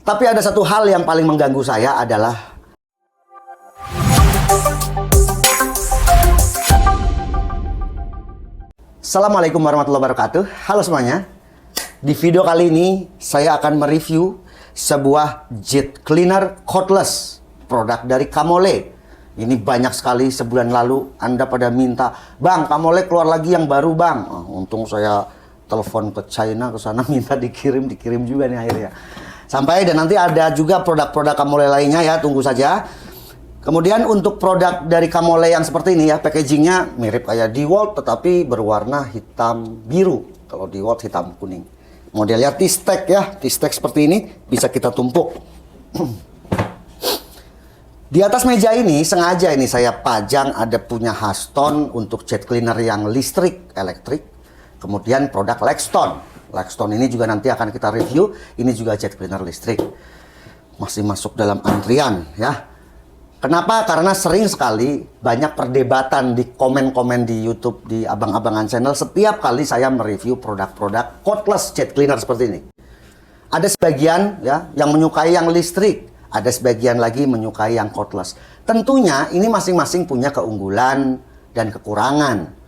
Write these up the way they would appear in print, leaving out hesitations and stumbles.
Tapi ada satu hal yang paling mengganggu saya adalah Assalamualaikum warahmatullahi wabarakatuh. Halo semuanya. Di video kali ini saya akan mereview sebuah jet cleaner cordless, produk dari Camole. Ini banyak sekali sebulan lalu Anda pada minta, "Bang, Camole keluar lagi yang baru, Bang." Untung saya telepon ke China ke sana minta dikirim juga nih akhirnya. Sampai dan nanti ada juga produk-produk Camole lainnya ya, tunggu saja. Kemudian untuk produk dari Camole yang seperti ini ya, packagingnya mirip kayak DeWalt tetapi berwarna hitam biru. Kalau DeWalt hitam kuning. Modelnya T-Stack ya, T-Stack seperti ini bisa kita tumpuk. Di atas meja ini sengaja ini saya pajang ada punya Haston untuk jet cleaner yang listrik, elektrik. Kemudian produk Lexton. Lexton ini juga nanti akan kita review. Ini juga jet cleaner listrik. Masih masuk dalam antrian ya. Kenapa? Karena sering sekali banyak perdebatan di komen-komen di YouTube, di abang-abangan channel setiap kali saya mereview produk-produk cordless jet cleaner seperti ini. Ada sebagian ya yang menyukai yang listrik, ada sebagian lagi menyukai yang cordless. Tentunya ini masing-masing punya keunggulan dan kekurangan.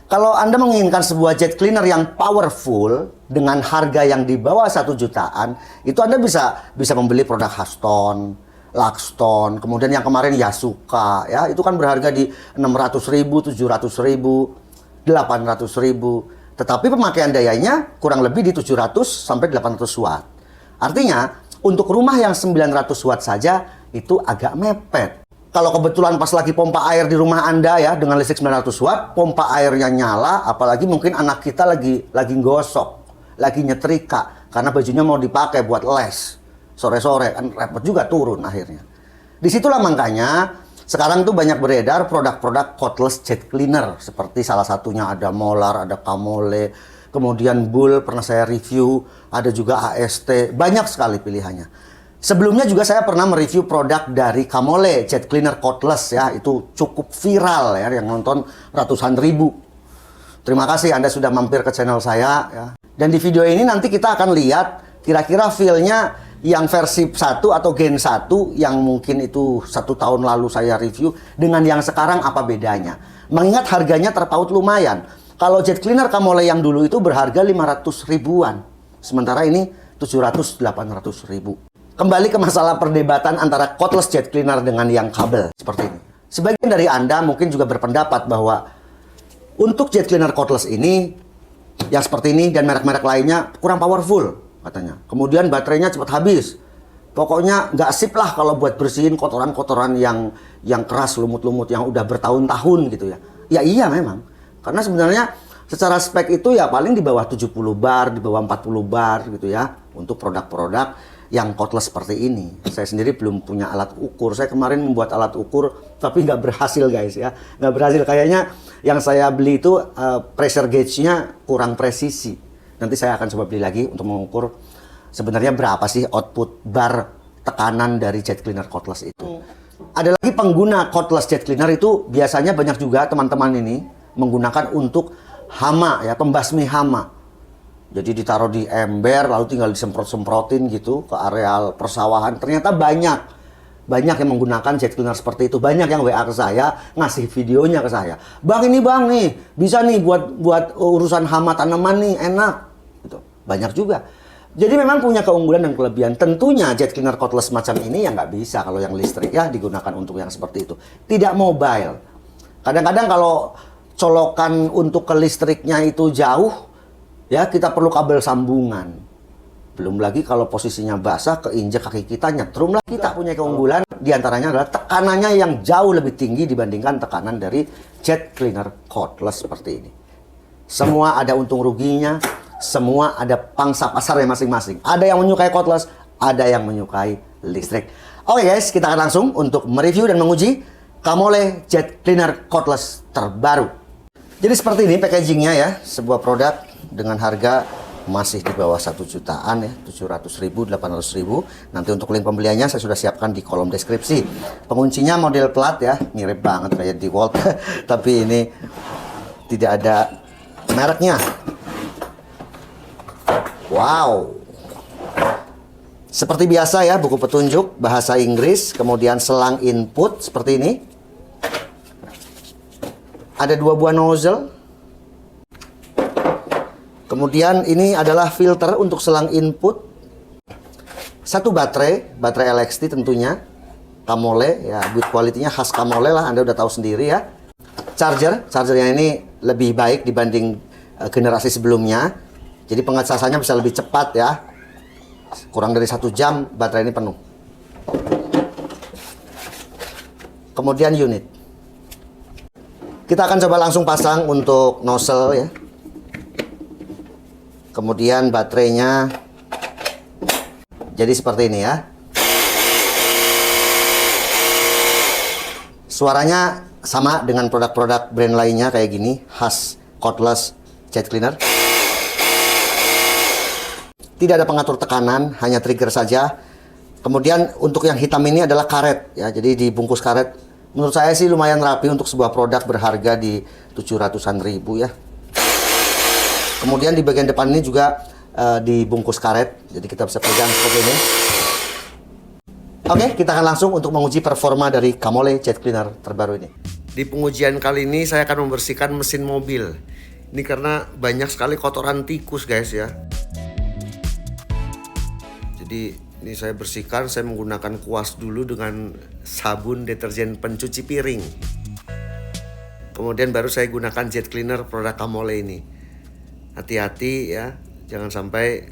Kalau Anda menginginkan sebuah jet cleaner yang powerful dengan harga yang di bawah 1 jutaan, itu Anda bisa membeli produk Haston, Lexton, kemudian yang kemarin Yasuka ya, itu kan berharga di 600.000, 700.000, 800.000. Tetapi pemakaian dayanya kurang lebih di 700 sampai 800 watt. Artinya, untuk rumah yang 900 watt saja itu agak mepet. Kalau kebetulan pas lagi pompa air di rumah Anda ya dengan listrik 900 watt, pompa airnya nyala, apalagi mungkin anak kita lagi gosok, lagi nyetrika karena bajunya mau dipakai buat les. Sore-sore kan repot juga turun akhirnya. Disitulah makanya sekarang tuh banyak beredar produk-produk cordless jet cleaner seperti salah satunya ada Molar, ada Camole, kemudian Bull pernah saya review, ada juga AST, banyak sekali pilihannya. Sebelumnya juga saya pernah mereview produk dari Camole jet cleaner cordless ya, itu cukup viral ya, yang nonton ratusan ribu. Terima kasih Anda sudah mampir ke channel saya ya. Dan di video ini nanti kita akan lihat kira-kira feel-nya yang versi 1 atau Gen 1 yang mungkin itu 1 tahun lalu saya review dengan yang sekarang apa bedanya. Mengingat harganya terpaut lumayan. Kalau jet cleaner Camole yang dulu itu berharga 500 ribuan. Sementara ini 700-800 ribu. Kembali ke masalah perdebatan antara cordless jet cleaner dengan yang kabel seperti ini. Sebagian dari Anda mungkin juga berpendapat bahwa untuk jet cleaner cordless ini yang seperti ini dan merek-merek lainnya kurang powerful katanya. Kemudian baterainya cepat habis. Pokoknya nggak sip lah kalau buat bersihin kotoran-kotoran yang keras, lumut-lumut, yang udah bertahun-tahun gitu ya. Ya iya memang. Karena sebenarnya secara spek itu ya paling di bawah 70 bar, di bawah 40 bar gitu ya. Untuk produk-produk yang cordless seperti ini. Saya sendiri belum punya alat ukur. Saya kemarin membuat alat ukur tapi nggak berhasil guys ya. Nggak berhasil. Kayaknya yang saya beli itu pressure gauge-nya kurang presisi. Nanti saya akan coba beli lagi untuk mengukur sebenarnya berapa sih output bar tekanan dari jet cleaner cordless itu. Ada lagi pengguna cordless jet cleaner itu biasanya banyak juga teman-teman ini menggunakan untuk hama ya, pembasmi hama. Jadi ditaruh di ember lalu tinggal disemprot-semprotin gitu ke areal persawahan. Ternyata banyak yang menggunakan jet cleaner seperti itu. Banyak yang WA ke saya, ngasih videonya ke saya. "Bang, ini Bang nih, bisa nih buat urusan hama tanaman nih, enak." Gitu. Banyak juga. Jadi memang punya keunggulan dan kelebihan. Tentunya jet cleaner cordless macam ini yang nggak bisa kalau yang listrik ya digunakan untuk yang seperti itu. Tidak mobile. Kadang-kadang kalau colokan untuk ke listriknya itu jauh, ya kita perlu kabel sambungan. Belum lagi kalau posisinya basah, keinjek kaki kita, nyetrum lah. Kita punya keunggulan, diantaranya adalah tekanannya yang jauh lebih tinggi dibandingkan tekanan dari jet cleaner cordless seperti ini. Semua ada untung ruginya, semua ada pangsa pasarnya masing-masing. Ada yang menyukai cordless, ada yang menyukai listrik. Oke guys, kita akan langsung untuk mereview dan menguji Camole jet cleaner cordless terbaru. Jadi seperti ini packagingnya ya, sebuah produk dengan harga masih di bawah 1 jutaan ya, 700.000, 800.000. Nanti untuk link pembeliannya saya sudah siapkan di kolom deskripsi. Penguncinya model plat ya, mirip banget kayak DeWalt, tapi ini tidak ada mereknya. Wow. Seperti biasa ya, buku petunjuk bahasa Inggris, kemudian selang input seperti ini. Ada 2 buah nozzle. Kemudian ini adalah filter untuk selang input. 1 baterai LXT tentunya. Camole ya, build quality-nya khas Camole lah, Anda udah tahu sendiri ya. Chargernya ini lebih baik dibanding generasi sebelumnya. Jadi pengecasannya bisa lebih cepat ya. Kurang dari 1 jam baterai ini penuh. Kemudian unit. Kita akan coba langsung pasang untuk nozzle ya. Kemudian baterainya jadi seperti ini ya. Suaranya sama dengan produk-produk brand lainnya kayak gini, khas cordless jet cleaner. Tidak ada pengatur tekanan, hanya trigger saja. Kemudian untuk yang hitam ini adalah karet ya. Jadi dibungkus karet. Menurut saya sih lumayan rapi untuk sebuah produk berharga di 700-an ribu ya. Kemudian di bagian depan ini juga dibungkus karet. Jadi kita bisa pegang seperti ini. Oke, kita akan langsung untuk menguji performa dari Camole jet cleaner terbaru ini. Di pengujian kali ini saya akan membersihkan mesin mobil. Ini karena banyak sekali kotoran tikus guys ya. Jadi ini saya bersihkan, saya menggunakan kuas dulu dengan sabun deterjen pencuci piring. Kemudian baru saya gunakan jet cleaner produk Camole ini. Hati-hati ya, jangan sampai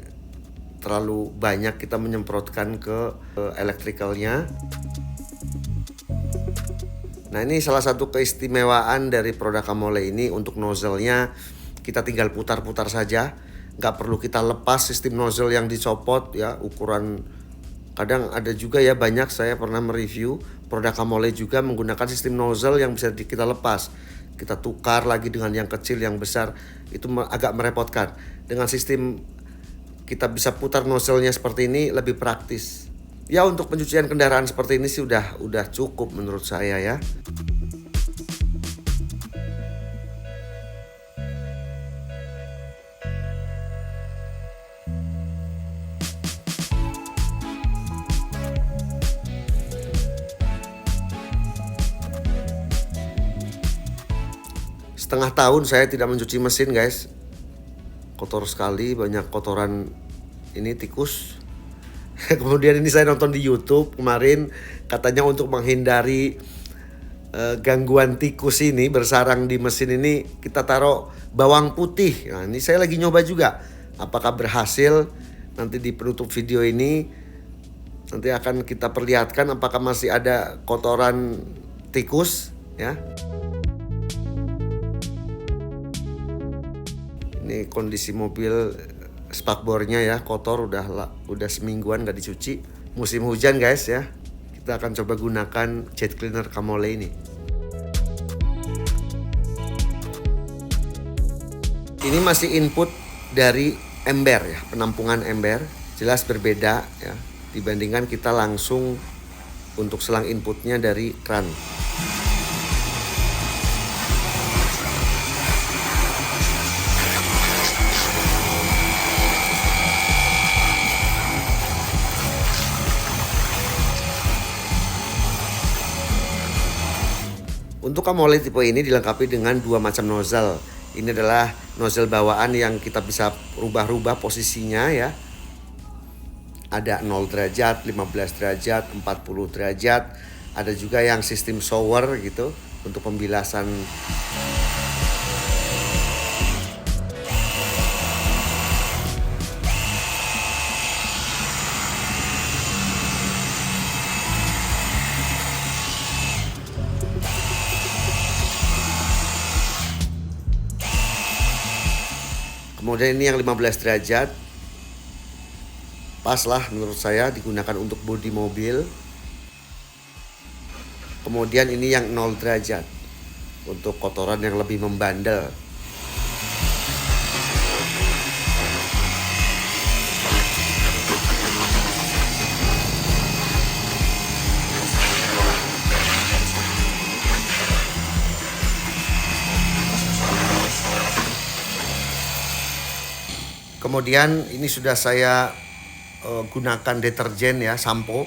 terlalu banyak kita menyemprotkan ke elektrikalnya. Nah, ini salah satu keistimewaan dari produk Camole ini. Untuk nozzle-nya kita tinggal putar-putar saja. Nggak perlu kita lepas sistem nozzle yang dicopot ya, ukuran. Kadang ada juga ya, banyak saya pernah mereview produk Camole juga menggunakan sistem nozzle yang bisa kita lepas. Kita tukar lagi dengan yang kecil, yang besar, itu agak merepotkan. Dengan sistem kita bisa putar nozzle-nya seperti ini lebih praktis. Ya, untuk pencucian kendaraan seperti ini sih udah cukup menurut saya ya. Setengah tahun saya tidak mencuci mesin guys. Kotor sekali, banyak kotoran ini tikus. Kemudian ini saya nonton di YouTube kemarin, katanya untuk menghindari gangguan tikus ini bersarang di mesin ini, kita taruh bawang putih. Nah, ini saya lagi nyoba juga. Apakah berhasil? Nanti di penutup video ini nanti akan kita perlihatkan apakah masih ada kotoran tikus ya. Ini kondisi mobil spakbornya ya, kotor, udah semingguan nggak dicuci. Musim hujan guys ya. Kita akan coba gunakan jet cleaner Camole ini. Ini masih input dari ember ya, penampungan ember. Jelas berbeda ya dibandingkan kita langsung untuk selang inputnya dari kran. Untuk Camole tipe ini dilengkapi dengan 2 macam nozzle. Ini adalah nozzle bawaan yang kita bisa rubah-rubah posisinya ya. Ada 0 derajat, 15 derajat, 40 derajat. Ada juga yang sistem shower gitu untuk pembilasan. Kemudian ini yang 15 derajat. Pas lah menurut saya digunakan untuk bodi mobil. Kemudian ini yang 0 derajat untuk kotoran yang lebih membandel. Kemudian ini sudah saya gunakan deterjen ya, sampo.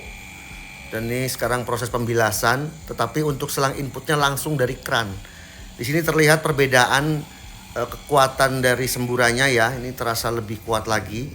Dan ini sekarang proses pembilasan, tetapi untuk selang inputnya langsung dari kran. Di sini terlihat perbedaan kekuatan dari semburannya ya, ini terasa lebih kuat lagi.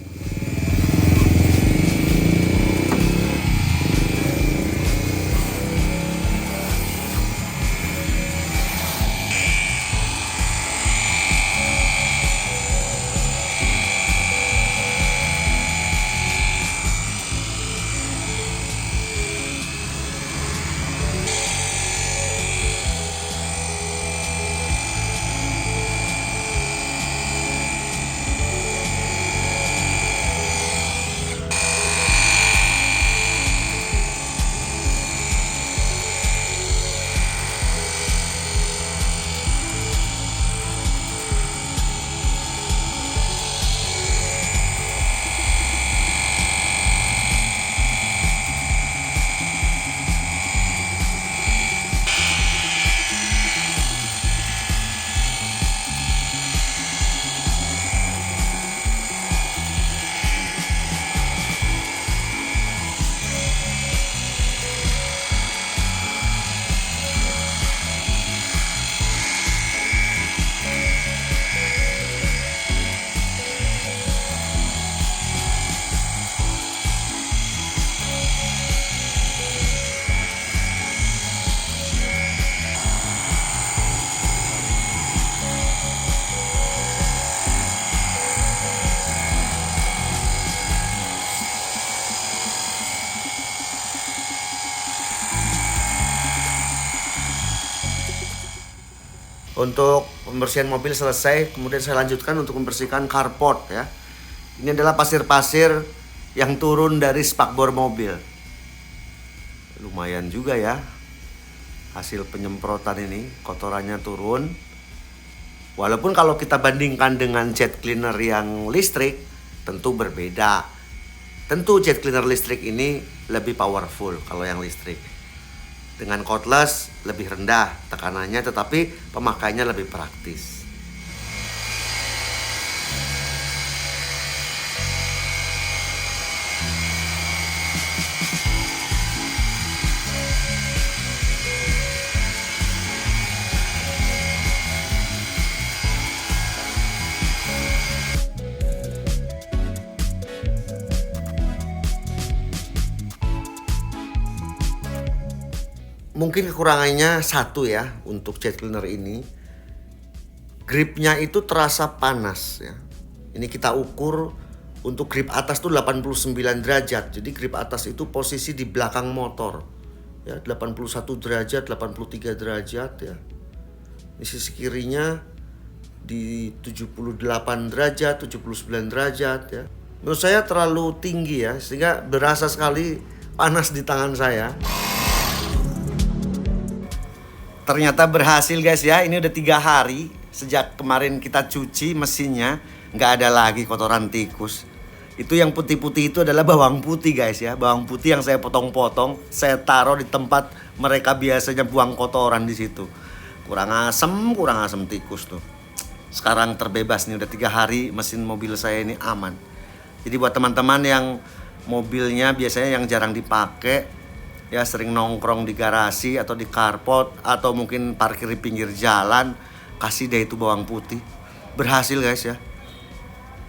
Untuk pembersihan mobil selesai, kemudian saya lanjutkan untuk membersihkan carport ya. Ini adalah pasir-pasir yang turun dari spakbor mobil. Lumayan juga ya hasil penyemprotan ini, kotorannya turun. Walaupun kalau kita bandingkan dengan jet cleaner yang listrik, tentu berbeda. Tentu jet cleaner listrik ini lebih powerful kalau yang listrik. Dengan cordless lebih rendah tekanannya, tetapi pemakaiannya lebih praktis. Mungkin kekurangannya satu ya untuk jet cleaner ini. Gripnya itu terasa panas ya. Ini kita ukur untuk grip atas tuh 89 derajat. Jadi grip atas itu posisi di belakang motor. Ya, 81 derajat, 83 derajat ya. Di sisi kirinya di 78 derajat, 79 derajat ya. Menurut saya terlalu tinggi ya, sehingga berasa sekali panas di tangan saya. Ternyata berhasil guys ya, ini udah 3 hari sejak kemarin kita cuci mesinnya, nggak ada lagi kotoran tikus. Itu yang putih-putih itu adalah bawang putih guys ya, bawang putih yang saya potong-potong, saya taruh di tempat mereka biasanya buang kotoran di situ. Kurang asem tikus tuh. Sekarang terbebas nih, udah 3 hari mesin mobil saya ini aman. Jadi buat teman-teman yang mobilnya biasanya yang jarang dipakai, ya sering nongkrong di garasi atau di carport atau mungkin parkir di pinggir jalan, kasih deh itu bawang putih. Berhasil guys ya,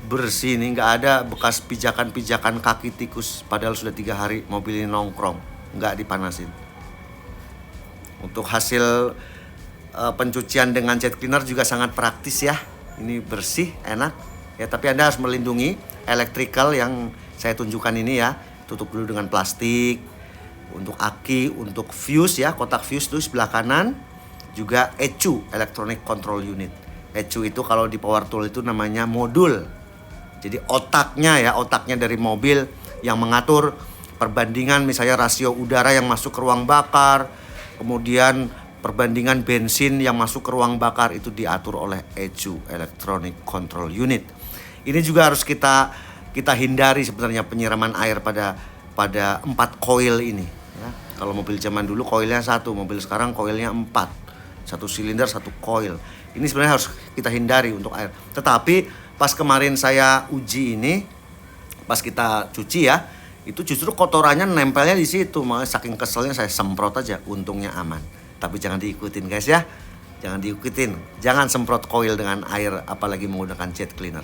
bersih nih, nggak ada bekas pijakan-pijakan kaki tikus. Padahal sudah 3 hari mobil ini nongkrong, nggak dipanasin. Untuk hasil pencucian dengan jet cleaner juga sangat praktis ya. Ini bersih, enak ya, tapi Anda harus melindungi electrical yang saya tunjukkan ini ya. Tutup dulu dengan plastik. Untuk aki, untuk fuse ya, kotak fuse tuh sebelah kanan. Juga ECU, Electronic Control Unit. ECU itu kalau di power tool itu namanya modul. Jadi otaknya dari mobil yang mengatur perbandingan misalnya rasio udara yang masuk ke ruang bakar, kemudian perbandingan bensin yang masuk ke ruang bakar, itu diatur oleh ECU, Electronic Control Unit. Ini juga harus kita hindari sebenarnya penyiraman air pada 4 coil ini. Ya, kalau mobil zaman dulu koilnya 1, mobil sekarang koilnya 4, 1 silinder 1 coil. Ini sebenarnya harus kita hindari untuk air. Tetapi pas kemarin saya uji ini, pas kita cuci ya, itu justru kotorannya nempelnya di situ. Makanya saking keselnya saya semprot aja, untungnya aman. Tapi jangan diikutin guys ya. Jangan diikutin. Jangan semprot koil dengan air apalagi menggunakan jet cleaner.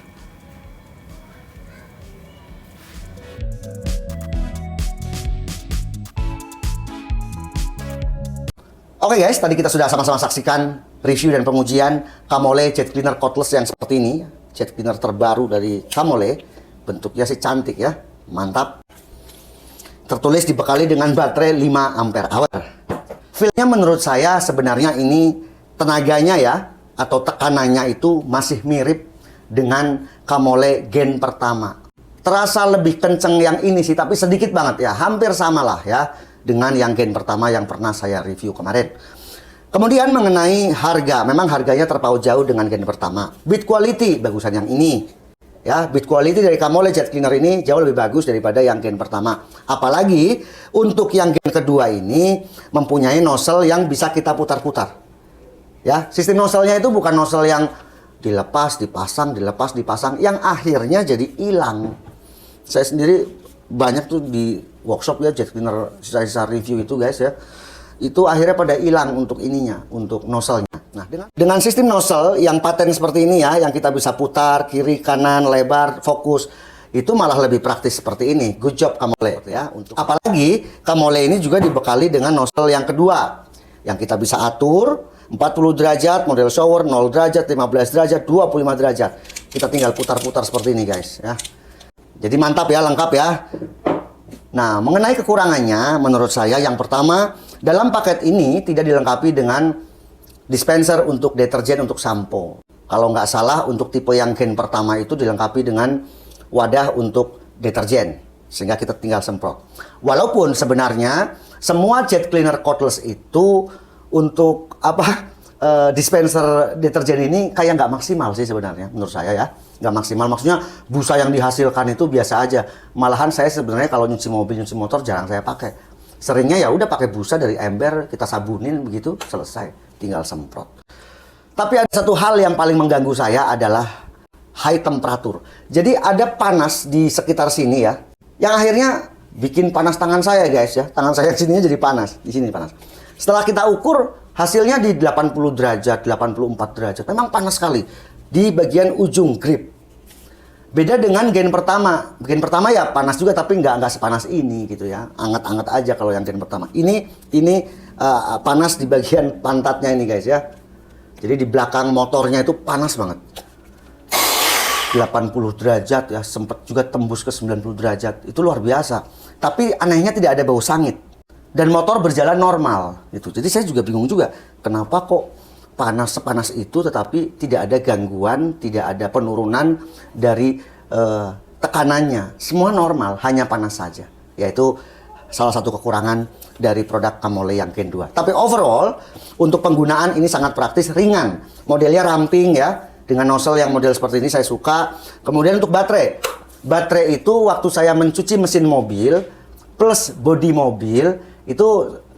Oke guys, tadi kita sudah sama-sama saksikan review dan pengujian Camole Jet Cleaner Cordless yang seperti ini. Jet cleaner terbaru dari Camole. Bentuknya sih cantik ya, mantap. Tertulis dibekali dengan baterai 5 ampere hour. Feel-nya menurut saya sebenarnya ini tenaganya ya, atau tekanannya itu masih mirip dengan Camole gen pertama. Terasa lebih kenceng yang ini sih, tapi sedikit banget ya, hampir sama lah ya dengan yang gen pertama yang pernah saya review kemarin. Kemudian mengenai harga, memang harganya terpaut jauh dengan gen pertama. Build quality bagusan yang ini. Ya, build quality dari Camole Jet Cleaner ini jauh lebih bagus daripada yang gen pertama. Apalagi untuk yang gen kedua ini mempunyai nozzle yang bisa kita putar-putar. Ya, sistem nozzle-nya itu bukan nozzle yang dilepas, dipasang, dilepas, dipasang, yang akhirnya jadi hilang. Saya sendiri banyak tuh di workshop ya jet cleaner sisa-sisa review itu guys ya, itu akhirnya pada hilang untuk ininya, untuk nozzle-nya. Nah, dengan sistem nozzle yang paten seperti ini ya, yang kita bisa putar kiri kanan lebar fokus, itu malah lebih praktis seperti ini. Good job Camole ya. Apalagi Camole ini juga dibekali dengan nozzle yang kedua yang kita bisa atur 40 derajat model shower, 0 derajat, 15 derajat, 25 derajat. Kita tinggal putar-putar seperti ini guys ya. Jadi mantap ya, lengkap ya. Nah, mengenai kekurangannya, menurut saya yang pertama, dalam paket ini tidak dilengkapi dengan dispenser untuk deterjen untuk sampo. Kalau nggak salah, untuk tipe yang gen pertama itu dilengkapi dengan wadah untuk deterjen, sehingga kita tinggal semprot. Walaupun sebenarnya semua jet cleaner cordless itu untuk dispenser deterjen ini kayak nggak maksimal sih sebenarnya menurut saya ya, nggak maksimal. Maksudnya busa yang dihasilkan itu biasa aja. Malahan saya sebenarnya kalau nyuci mobil, nyuci motor jarang saya pakai. Seringnya ya udah pakai busa dari ember, kita sabunin begitu selesai, tinggal semprot. Tapi ada satu hal yang paling mengganggu saya adalah high temperatur. Jadi ada panas di sekitar sini ya, yang akhirnya bikin panas tangan saya guys ya. Tangan saya sininya jadi panas, di sini panas. Setelah kita ukur, hasilnya di 80 derajat, 84 derajat. Memang panas sekali di bagian ujung grip. Beda dengan gen pertama. Gen pertama ya panas juga, tapi nggak sepanas ini gitu ya. Anget-anget aja kalau yang gen pertama. Ini panas di bagian pantatnya ini guys ya. Jadi di belakang motornya itu panas banget. 80 derajat ya, sempat juga tembus ke 90 derajat. Itu luar biasa. Tapi anehnya tidak ada bau sangit. Dan motor berjalan normal gitu. Jadi saya juga bingung juga, kenapa kok panas sepanas itu tetapi tidak ada gangguan, tidak ada penurunan dari tekanannya. Semua normal, hanya panas saja. Yaitu salah satu kekurangan dari produk Camole yang Gen 2. Tapi overall untuk penggunaan ini sangat praktis, ringan. Modelnya ramping ya, dengan nozzle yang model seperti ini saya suka. Kemudian untuk baterai. Baterai itu waktu saya mencuci mesin mobil plus bodi mobil itu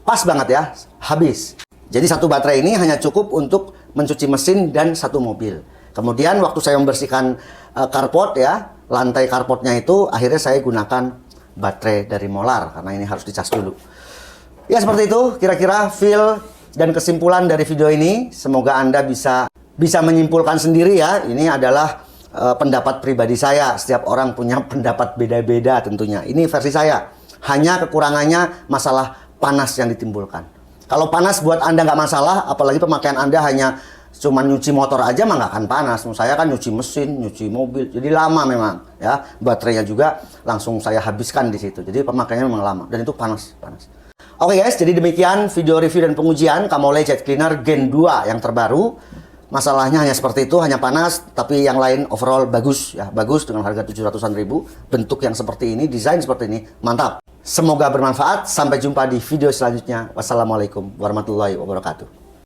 pas banget ya, habis. Jadi satu baterai ini hanya cukup untuk mencuci mesin dan satu mobil. Kemudian waktu saya membersihkan carport ya, lantai carportnya itu akhirnya saya gunakan baterai dari Molar karena ini harus dicas dulu. Ya seperti itu kira-kira feel dan kesimpulan dari video ini. Semoga Anda bisa menyimpulkan sendiri ya. Ini adalah pendapat pribadi saya. Setiap orang punya pendapat beda-beda tentunya. Ini versi saya. Hanya kekurangannya masalah panas yang ditimbulkan. Kalau panas buat Anda nggak masalah, apalagi pemakaian Anda hanya cuma nyuci motor aja mah nggak akan panas. Saya kan nyuci mesin, nyuci mobil, jadi lama memang ya. Baterainya juga langsung saya habiskan di situ. Jadi pemakaiannya memang lama dan itu panas. Oke guys, jadi demikian video review dan pengujian Camole Jet Cleaner Gen 2 yang terbaru. Masalahnya hanya seperti itu, hanya panas, tapi yang lain overall bagus ya, bagus dengan harga 700-an ribu. Bentuk yang seperti ini, desain seperti ini, mantap. Semoga bermanfaat. Sampai jumpa di video selanjutnya. Wassalamualaikum warahmatullahi wabarakatuh.